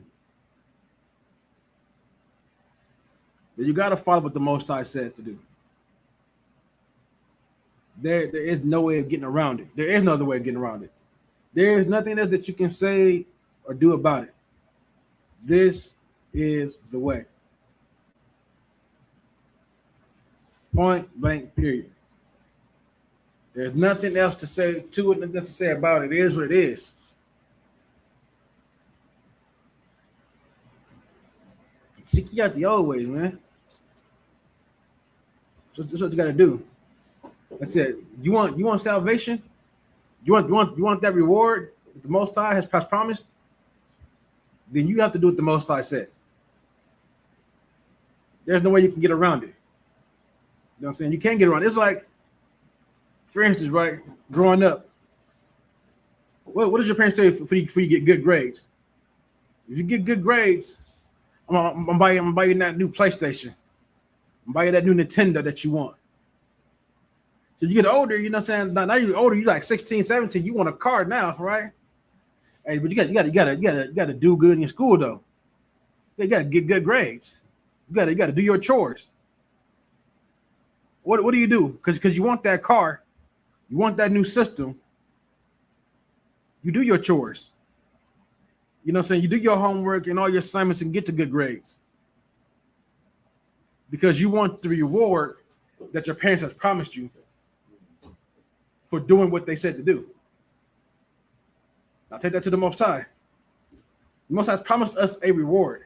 then you got to follow what the Most High says to do. There is no way of getting around it. There is no other way of getting around it. There is nothing else that you can say or do about it. This is the way. Point blank, period. There's nothing else to say to it, nothing to say about it. It is what it is. Seek ye out the old ways, man. So that's what you got to do. That's it. You want salvation? You want that reward that the Most High has promised? Then you have to do what the Most High says. There's no way you can get around it. You know what I'm saying? You can't get around it. It's like, for instance, right, growing up, what does your parents tell you for you get good grades? If you get good grades, I'm buying that new PlayStation. I'm buying that new Nintendo that you want. So you get older, you know what I'm saying? Now you're older, you're like 16, 17, you want a car now, right? Hey, but you gotta do good in your school though. You gotta get good grades. You gotta do your chores. What do you do? Because you want that car, you want that new system. You do your chores. You know what I'm saying? You do your homework and all your assignments and get to good grades. Because you want the reward that your parents have promised you for doing what they said to do. Now take that to the Most High. The Most High has promised us a reward.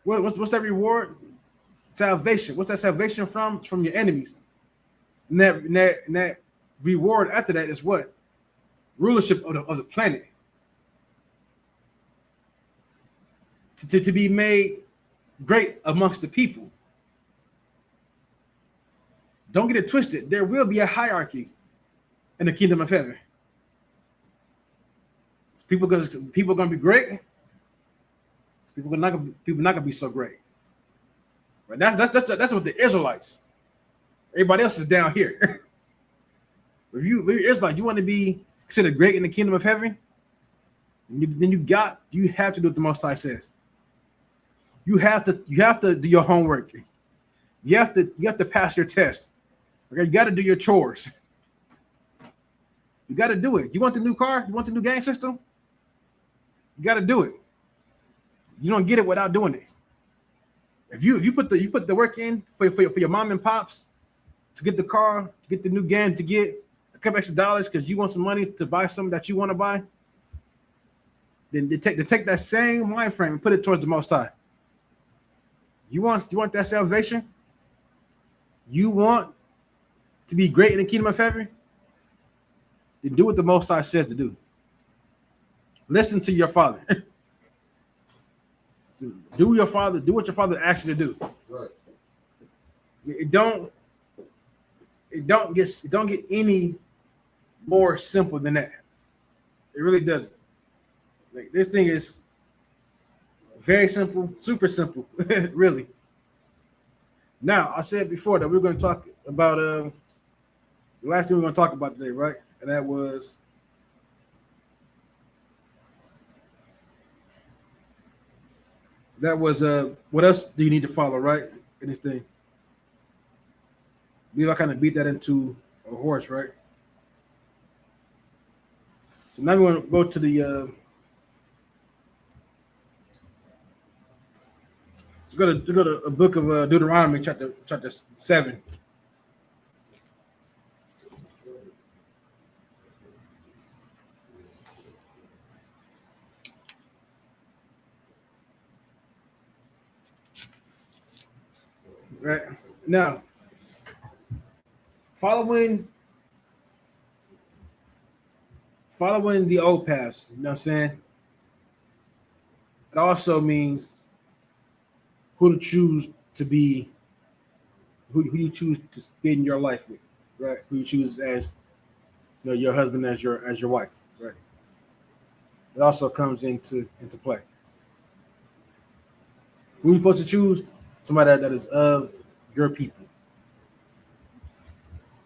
What's that reward? Salvation. What's that salvation from? It's from your enemies. And that reward after that is what? Rulership of the planet. To be made great amongst the people. Don't get it twisted. There will be a hierarchy in the kingdom of heaven. People gonna be great. People not gonna be so great. Right? That's what the Israelites. Everybody else is down here. If you're Israelite, you want to be considered great in the kingdom of heaven, then you have to do what the Most High says. You have to do your homework. You have to pass your test. Okay, you got to do your chores. You got to do it. You want the new car? You want the new gang system? You got to do it. You don't get it without doing it. If you put the work in for your mom and pops to get the car, to get the new game, to get a couple extra dollars because you want some money to buy something that you want to buy, then they take that same mind frame and put it towards the Most High. You want that salvation? You want to be great in the kingdom of heaven? Then do what the Most High says to do. Listen to your father. So do what your father asks you to do. Right. It don't get any more simple than that. It really doesn't. Like, this thing is very simple, super simple, really. Now, I said before that we're going to talk about the last thing we're going to talk about today, right? And that was what else do you need to follow, right? In this thing. I kind of beat that into a horse, right? So now we want to go to the go to a book of Deuteronomy, chapter 7. Right now, following the old paths, you know what I'm saying? It also means who to choose to be, who you choose to spend your life with, right? Who you choose as, you know, your husband as your wife, right? It also comes into play. Who you supposed to choose? Somebody that is of your people.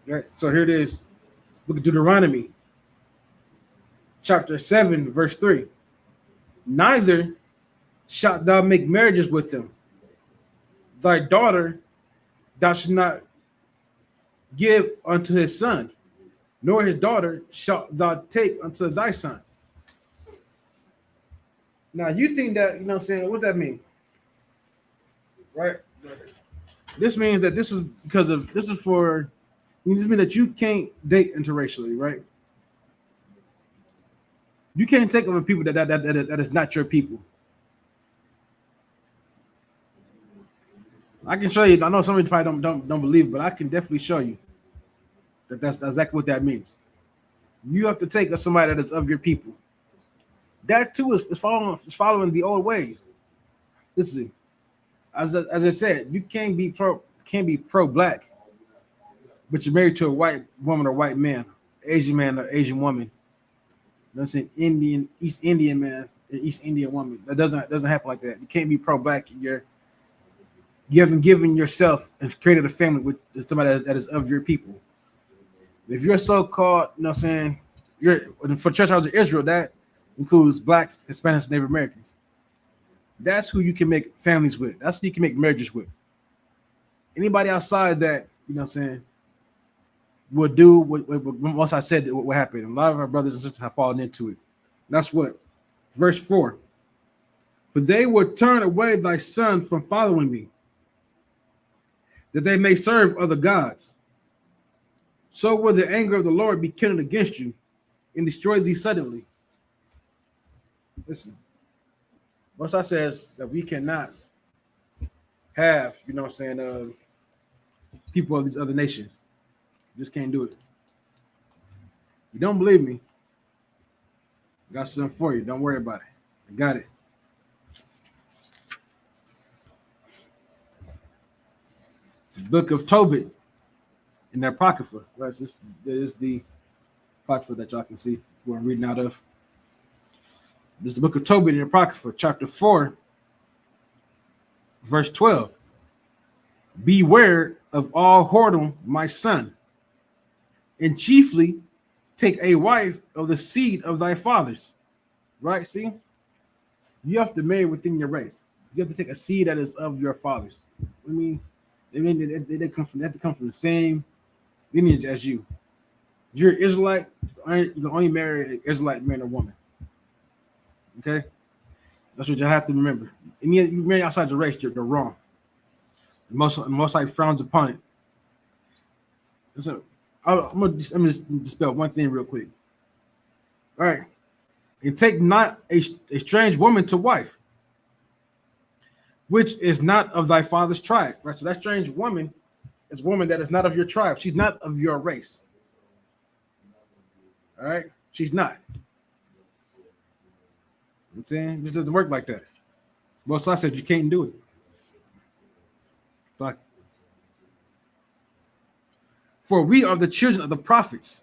Right? So here it is. Look at Deuteronomy, chapter 7, verse 3. Neither shalt thou make marriages with them. Thy daughter thou shalt not give unto his son, nor his daughter shalt thou take unto thy son. Now you think that, you know what I'm saying, what does that mean? Right? This means that this is mean that you can't date interracially, right? You can't take over people that is not your people. I can show you. I know some of you probably don't believe, but I can definitely show you that's exactly what that means. You have to take somebody that is of your people. That too is following the old ways. Listen, as I said, you can't be pro-black, but you're married to a white woman or white man, Asian man or Asian woman. You know what I'm saying? East Indian man, East Indian woman. That doesn't happen like that. You can't be pro-black and You haven't given yourself and created a family with somebody that is of your people. If you're so-called, you know what I'm saying, you're for Church House of Israel, that includes blacks, Hispanics, Native Americans. That's who you can make families with. That's who you can make marriages with. Anybody outside that, you know what I'm saying, will do what once I said what happened. A lot of our brothers and sisters have fallen into it. That's what verse 4. For they will turn away thy son from following me, that they may serve other gods. So will the anger of the Lord be kindled against you and destroy thee suddenly. Listen, once I says that we cannot have, you know what I'm saying, people of these other nations. Just can't do it. You don't believe me? I got something for you. Don't worry about it. I got it. The book of Tobit in the Apocrypha. Right? This is the Apocrypha that y'all can see where I'm reading out of. This is the book of Tobit in the Apocrypha, chapter 4, verse 12. Beware of all whoredom, my son, and chiefly take a wife of the seed of thy fathers. Right? See? You have to marry within your race. You have to take a seed that is of your fathers. I mean, they have to come from the same lineage as you. If you're an Israelite, you can only marry an Israelite man or woman. Okay? That's what you have to remember. And you marry outside your race, you're wrong. Most like frowns upon it. So I'm gonna just dispel one thing real quick. All right. And take not a strange woman to wife, which is not of thy father's tribe. Right. So that strange woman is a woman that is not of your tribe. She's not of your race. All right. She's not. You know what I'm saying? This doesn't work like that. Well, so I said you can't do it. Fuck. For we are the children of the prophets,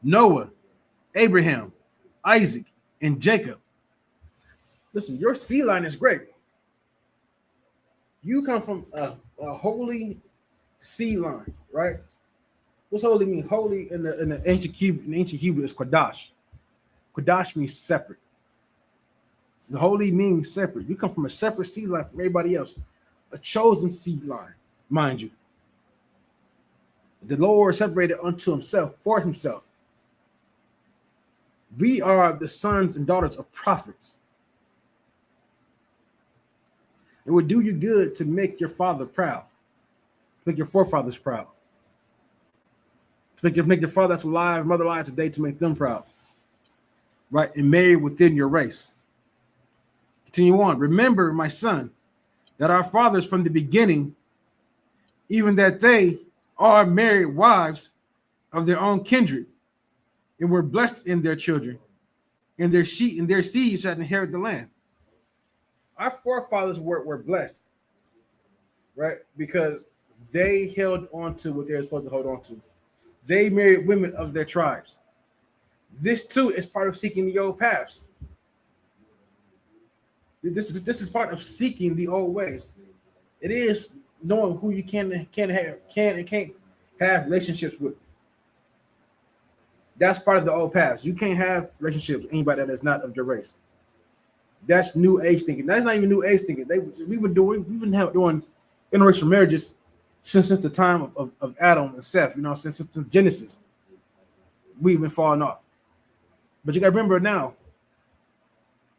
Noah, Abraham, Isaac, and Jacob. Listen, your seed line is great. You come from a holy seed line, right? What's holy mean? Holy in the ancient Hebrew is Kodash. Kodash means separate. So holy means separate. You come from a separate seed line from everybody else, a chosen seed line, mind you. The Lord separated unto himself for himself. We are the sons and daughters of prophets. It would do you good to make your father proud, to make your forefathers proud, to make your father that's alive, mother alive today, to make them proud, right? And marry within your race. Continue on. Remember, my son, that our fathers from the beginning, even that they are married wives of their own kindred, and were blessed in their children, and their seed shall inherit the land. Our forefathers were blessed, right? Because they held on to what they were supposed to hold on to. They married women of their tribes. This too is part of seeking the old paths. This is part of seeking the old ways. It is knowing who you can and can't have relationships with. That's part of the old paths. You can't have relationships with anybody that is not of your race. That's new age thinking. That's not even new age thinking. We've been doing interracial marriages since the time of Adam and Seth. You know, since Genesis, we've been falling off. But you got to remember now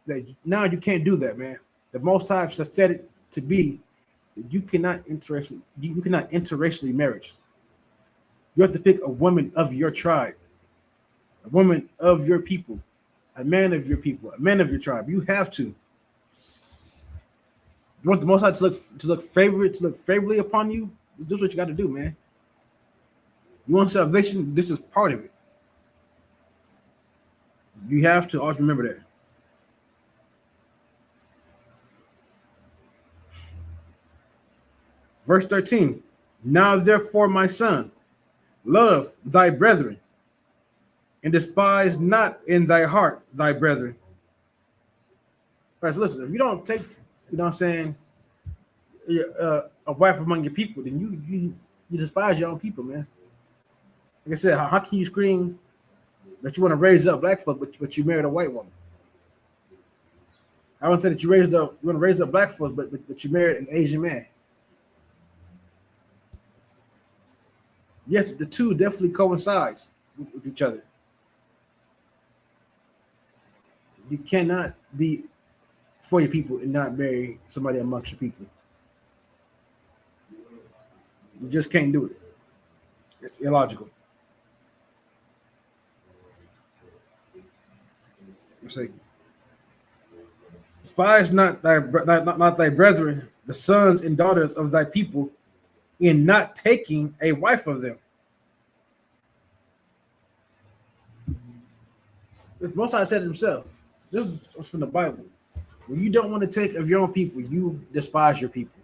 that now you can't do that, man. The Most High has said it to be that you cannot interracially marriage. You have to pick a woman of your tribe, a woman of your people, a man of your people, a man of your tribe. You have to. You want the Most High to look favorably upon you? This is what you got to do, man. You want salvation? This is part of it. You have to always remember that. Verse 13. Now therefore, my son, love thy brethren, and despise not in thy heart thy brethren. All right, so listen, if you don't take, you know what I'm saying, a wife among your people, then you despise your own people, man. Like I said, how can you scream that you want to raise up black folk, but you married a white woman? I wouldn't say that you want to raise up black folk, but you married an Asian man. Yes, the two definitely coincides with each other. You cannot be for your people and not marry somebody amongst your people. You just can't do it. It's illogical. Say, despise not thy brethren, the sons and daughters of thy people, in not taking a wife of them. The Most High said it himself. This is from the Bible. When you don't want to take of your own people, you despise your people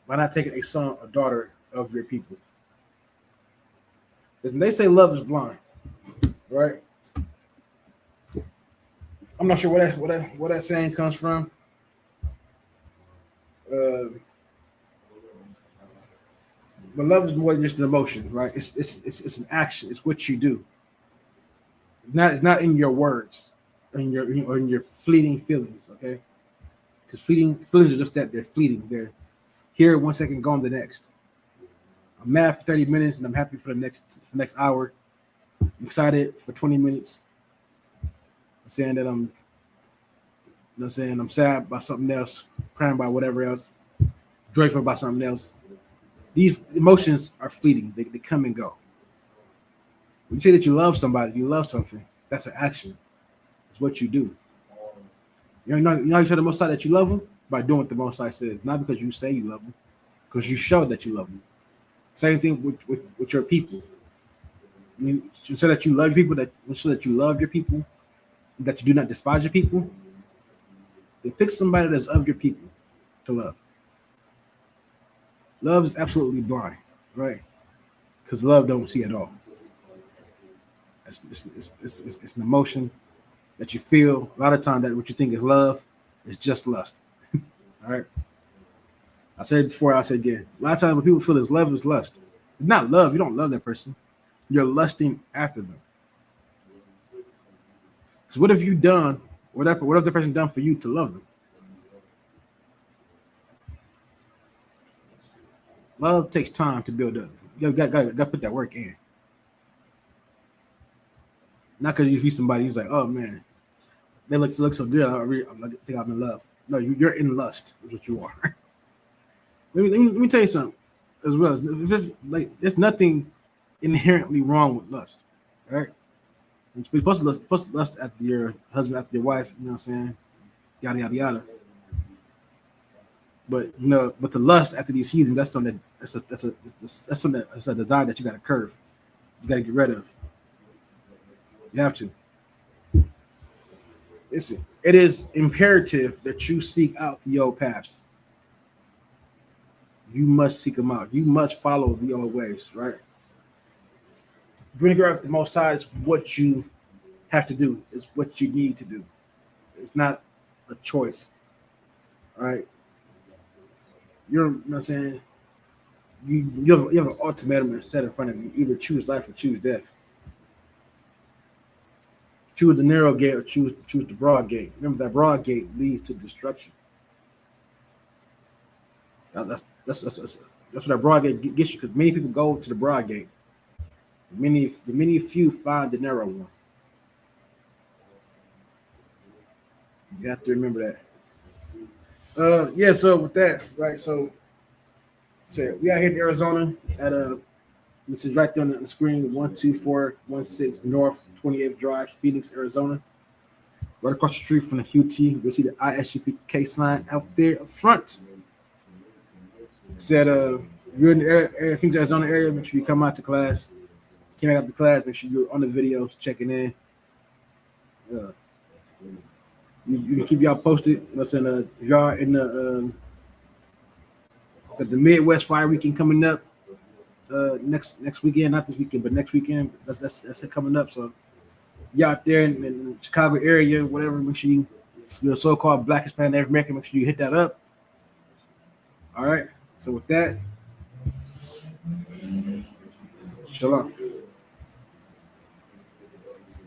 by not taking a son or daughter of your people. Because they say love is blind, right? I'm not sure where that saying comes from. But love is more than just an emotion, right? It's an action. It's what you do. It's not in your words, or in your fleeting feelings, okay? Because fleeting feelings are just that, they're fleeting. They're here 1 second, gone the next. I'm mad for 30 minutes and I'm happy for the next hour. I'm excited for 20 minutes. I'm saying that I'm sad about something else, crying about whatever else, joyful about something else. These emotions are fleeting. They come and go. When you say that you love somebody, you love something, that's an action. It's what you do. You know you tell the Most High that you love them? By doing what the Most High says. Not because you say you love them, because you show that you love them. Same thing with your people. You say that you love people, that you love your people, that you do not despise your people, then pick somebody that's of your people to love. Love is absolutely blind, right? Because love don't see at all. It's an emotion that you feel. A lot of times that what you think is love is just lust. All right. I said it before, I said again. A lot of times when people feel it's love, is lust. It's not love. You don't love that person. You're lusting after them. So what have you done? What have the person done for you to love them? Love takes time to build up. You got to put that work in. Not because you see somebody who's like, oh man, they look so good. I think I'm in love. No, you're in lust. Is what you are. let me tell you something as well. There's nothing inherently wrong with lust, right? You're supposed to lust after your husband, after your wife. You know what I'm saying? Yada yada yada. But the lust after these heathens, that's something that's a desire that you got to curve. You got to get rid of. You have to. Listen, it is imperative that you seek out the old paths. You must seek them out. You must follow the old ways, right? Bring her up the Most High is what you have to do. It's what you need to do. It's not a choice, all right? You know what I'm saying? You have an ultimatum set in front of you. Either choose life or choose death. Choose the narrow gate or choose the broad gate. Remember that broad gate leads to destruction. That's what that broad gate gets you, because many people go to the broad gate. Many few find the narrow one. You have to remember that. Yeah. So with that, right? So we out here in Arizona at this is right there on the screen, 12416 North 28th Drive, Phoenix, Arizona. Right across the street from the QT, you'll see the ISUPK sign out there up front. Said, if you're in the area, Phoenix, Arizona area, make sure you come out to class. Came out to class, make sure you're on the videos, checking in. You can keep y'all posted. Listen, if y'all in the Midwest Fire Weekend coming up next weekend, not this weekend, but next weekend. That's it coming up. So you out there in the Chicago area, whatever, make sure you're a so-called Black Hispanic Native American, make sure you hit that up. All right. So with that, shalom.